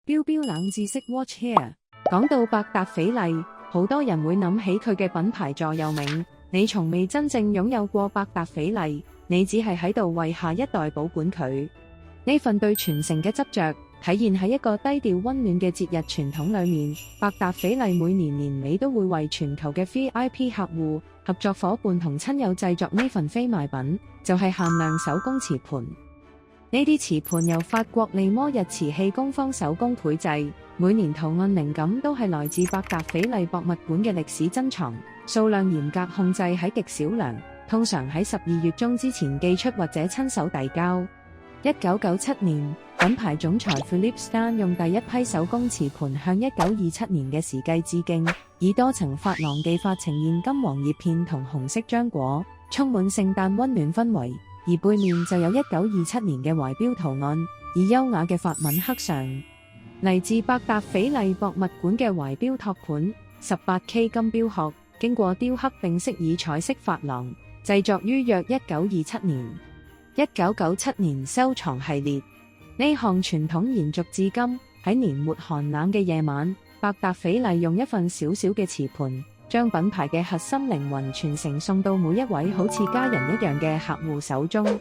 標標冷知識 Watch Here。講到百達翡麗，好多人會諗起佢嘅品牌座右銘：你從未真正擁有過百達翡麗，你只係喺度為下一代保管佢。呢份對傳承嘅執着，體現喺一個低調溫暖嘅節日傳統裏面。百達翡麗每年年尾都會為全球嘅 VIP 客戶、合作夥伴同親友製作呢份非賣品，就係限量手工瓷盤。呢啲瓷盤由法國利摩日瓷器工坊手工繪製，每年圖案靈感都係來自百達翡麗博物館嘅歷史珍藏，數量嚴格控制喺極少量，通常喺12月中之前寄出或者親手遞交。1997年，品牌總裁 Philippe Stan 用第一批手工瓷盤向1927年嘅時計致敬，以多層珐琅技法呈現金黃葉片同紅色漿果，充滿聖誕溫暖氛圍。而背面就有1927年嘅懷錶圖案，以優雅嘅法文刻上。嚟自百達翡麗博物館嘅懷錶托盤，18K 金錶殼，經過雕刻並飾以彩色珐琅，製作於約1927年。1997年收藏系列，呢項傳統延續至今。喺年末寒冷嘅夜晚，百達翡麗用一份小小嘅瓷盤，將品牌嘅核心靈魂傳承送到每一位好似家人一樣嘅客戶手中。